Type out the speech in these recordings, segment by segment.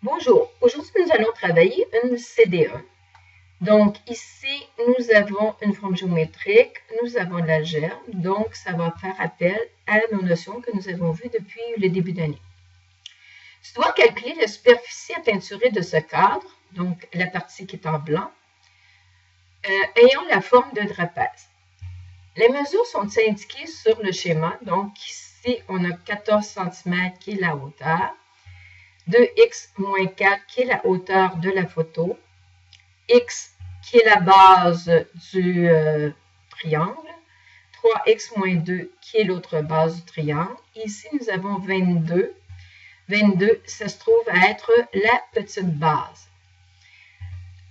Bonjour, aujourd'hui nous allons travailler une CDE. Donc ici nous avons une forme géométrique, nous avons de l'algèbre, donc ça va faire appel à nos notions que nous avons vues depuis le début d'année. Tu dois calculer la superficie à peinturer de ce cadre, donc la partie qui est en blanc, ayant la forme d'un trapèze. Les mesures sont indiquées sur le schéma, donc ici on a 14 cm qui est la hauteur, 2x moins 4 qui est la hauteur de la photo, x qui est la base du triangle, 3x moins 2 qui est l'autre base du triangle. Ici, nous avons 22. 22, ça se trouve à être la petite base.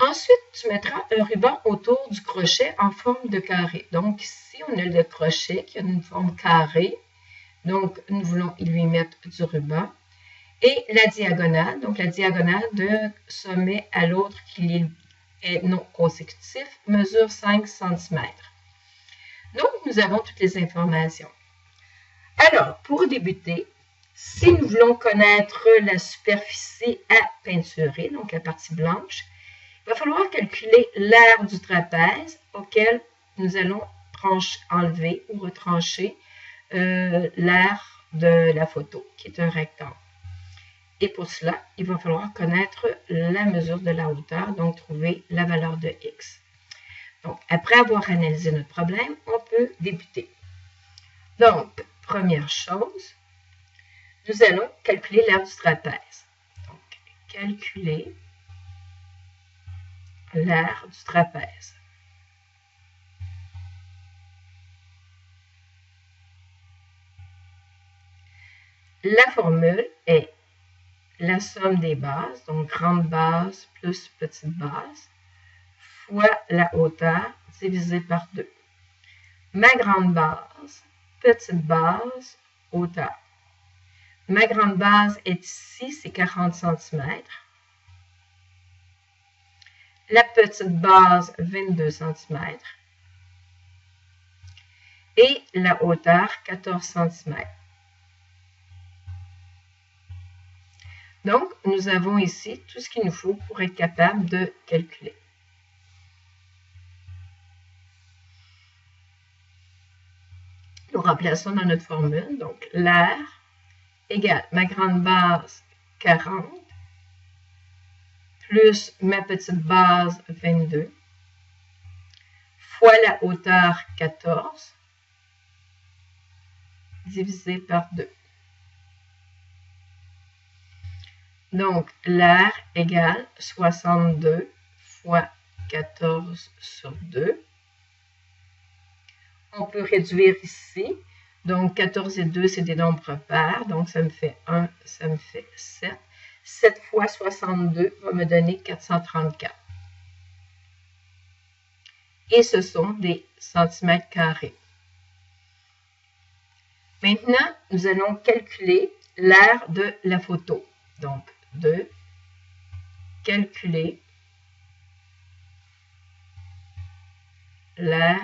Ensuite, tu mettras un ruban autour du crochet en forme de carré. Donc ici, on a le crochet qui a une forme carrée. Donc, nous voulons lui mettre du ruban. Et la diagonale, donc la diagonale d'un sommet à l'autre qui est non consécutif, mesure 5 cm. Donc, nous avons toutes les informations. Alors, pour débuter, si nous voulons connaître la superficie à peinturer, donc la partie blanche, il va falloir calculer l'aire du trapèze auquel nous allons enlever ou retrancher l'aire de la photo, qui est un rectangle. Et pour cela, il va falloir connaître la mesure de la hauteur, donc trouver la valeur de x. Donc, après avoir analysé notre problème, on peut débuter. Donc, première chose, nous allons calculer l'aire du trapèze. Donc, calculer l'aire du trapèze. La formule est la somme des bases, donc grande base plus petite base, fois la hauteur divisé par 2. Ma grande base, petite base, hauteur. Ma grande base est ici, c'est 40 cm. La petite base, 22 cm. Et la hauteur, 14 cm. Donc, nous avons ici tout ce qu'il nous faut pour être capable de calculer. Nous remplaçons dans notre formule, donc l'aire égale ma grande base 40 plus ma petite base 22 fois la hauteur 14 divisé par 2. Donc, l'aire égale 62 fois 14 sur 2. On peut réduire ici. Donc, 14 et 2, c'est des nombres pairs. Donc, ça me fait 1, ça me fait 7. 7 fois 62 va me donner 434. Et ce sont des centimètres carrés. Maintenant, nous allons calculer l'aire de la photo. Donc, de calculer l'aire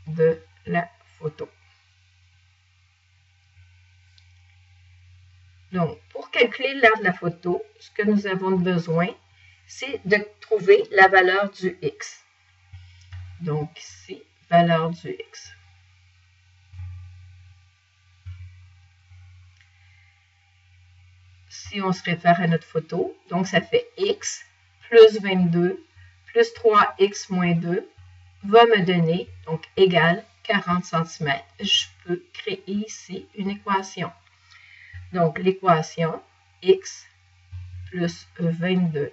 de la photo. Donc, pour calculer l'aire de la photo, ce que nous avons besoin, c'est de trouver la valeur du x. Donc, ici, valeur du x. Si on se réfère à notre photo, donc ça fait x plus 22 plus 3x moins 2 va me donner, donc égal 40 cm. Je peux créer ici une équation. Donc l'équation x plus 22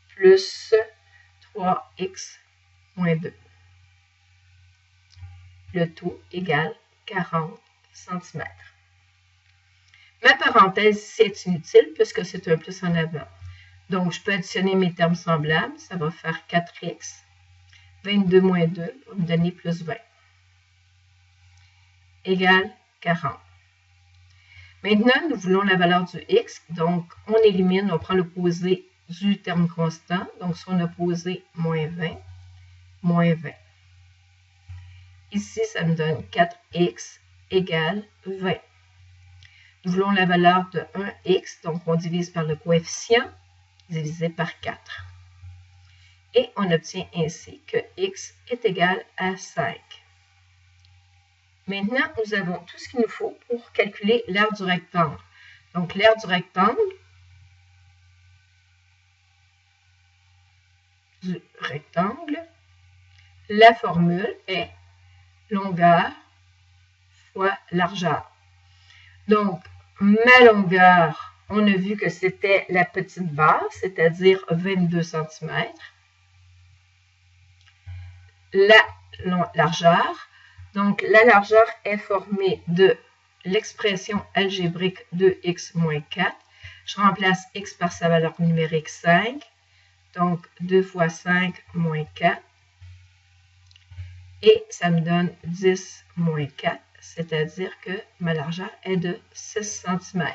plus 3x moins 2. Le tout égale 40 cm. Ma parenthèse ici est inutile puisque c'est un plus en avant. Donc, je peux additionner mes termes semblables. Ça va faire 4x. 22 moins 2 va me donner plus 20. Égale 40. Maintenant, nous voulons la valeur du x. Donc, on élimine, on prend l'opposé du terme constant. Donc, son opposé, moins 20. Moins 20. Ici, ça me donne 4x égale 20. Nous voulons la valeur de 1x, donc on divise par le coefficient divisé par 4. Et on obtient ainsi que x est égal à 5. Maintenant, nous avons tout ce qu'il nous faut pour calculer l'aire du rectangle. Donc, l'aire du rectangle, la formule est longueur fois largeur. Donc, ma longueur, on a vu que c'était la petite base, c'est-à-dire 22 cm. La largeur, donc la largeur est formée de l'expression algébrique 2x moins 4. Je remplace x par sa valeur numérique 5. Donc, 2 fois 5 moins 4. Et ça me donne 10 moins 4, c'est-à-dire que ma largeur est de 6 cm.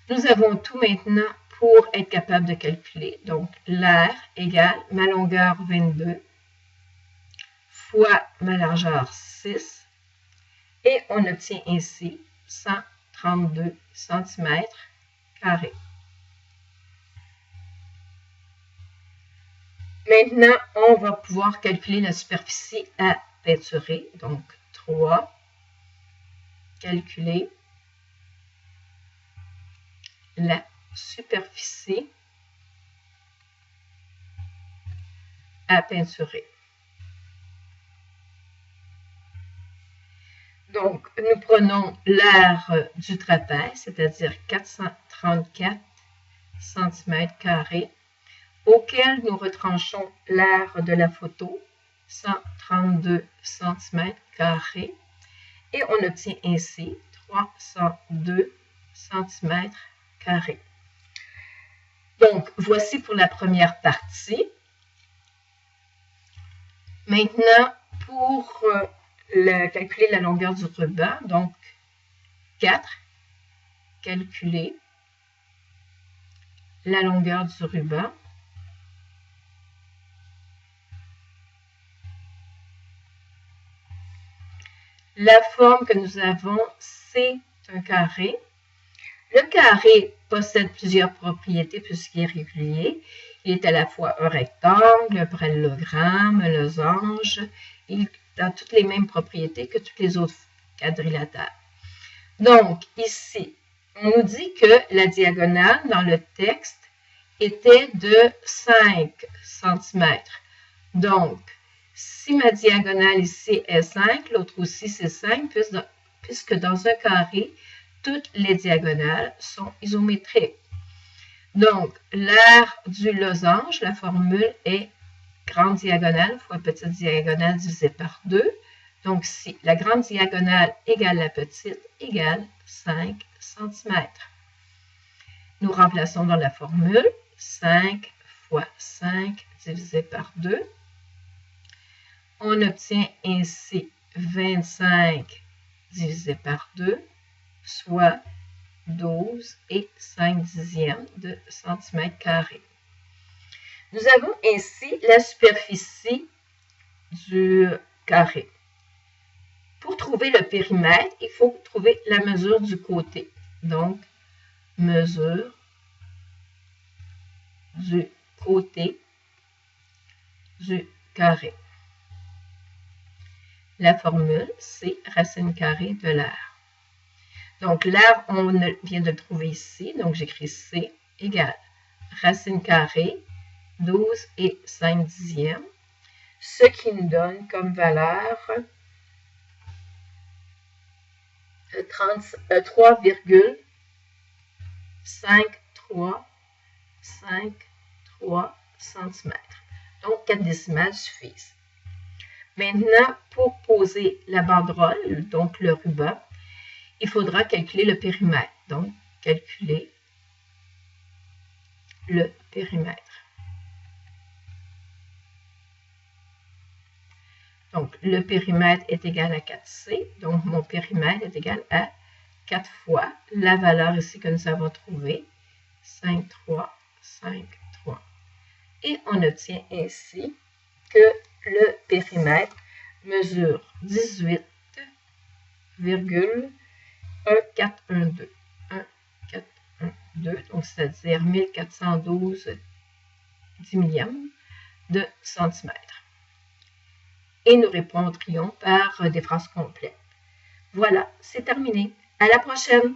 Nous avons tout maintenant pour être capable de calculer. Donc, l'aire égale ma longueur 22 fois ma largeur 6. Et on obtient ainsi 132 cm². Maintenant, on va pouvoir calculer la superficie à peinturer. Donc, 3, calculer la superficie à peinturer. Donc, nous prenons l'aire du trapèze, c'est-à-dire 434 cm², auquel nous retranchons l'aire de la photo, 132 cm², et on obtient ainsi 302 cm². Donc, voici pour la première partie. Maintenant, pour calculer la longueur du ruban, donc 4, calculer la longueur du ruban. La forme que nous avons, c'est un carré. Le carré possède plusieurs propriétés puisqu'il est régulier. Il est à la fois un rectangle, un parallélogramme, un losange. Il a toutes les mêmes propriétés que tous les autres quadrilatères. Donc, ici, on nous dit que la diagonale dans le texte était de 5 cm. Donc, si ma diagonale ici est 5, l'autre aussi c'est 5, puisque dans un carré, toutes les diagonales sont isométriques. Donc, l'aire du losange, la formule est grande diagonale fois petite diagonale divisée par 2. Donc, si la grande diagonale égale la petite, égale 5 cm. Nous remplaçons dans la formule 5 fois 5 divisé par 2. On obtient ainsi 25 divisé par 2, soit 12 et 5 dixièmes de centimètre carré. Nous avons ainsi la superficie du carré. Pour trouver le périmètre, il faut trouver la mesure du côté. Donc, mesure du côté du carré. La formule, c'est racine carrée de l'aire. Donc, l'aire, on vient de le trouver ici. Donc, j'écris C égale racine carrée, 12 et 5 dixièmes. Ce qui nous donne comme valeur 3,5353 cm. Donc, 4 décimales suffisent. Maintenant, pour poser la banderole, donc le ruban, il faudra calculer le périmètre. Donc, calculer le périmètre. Donc, le périmètre est égal à 4C. Donc, mon périmètre est égal à 4 fois la valeur ici que nous avons trouvée, 5,3, 5,3. Et on obtient ainsi que le périmètre mesure 18,4 E412. 1,412, donc c'est-à-dire 1412 10 millièmes de centimètre. Et nous répondrions par des phrases complètes. Voilà, c'est terminé. À la prochaine!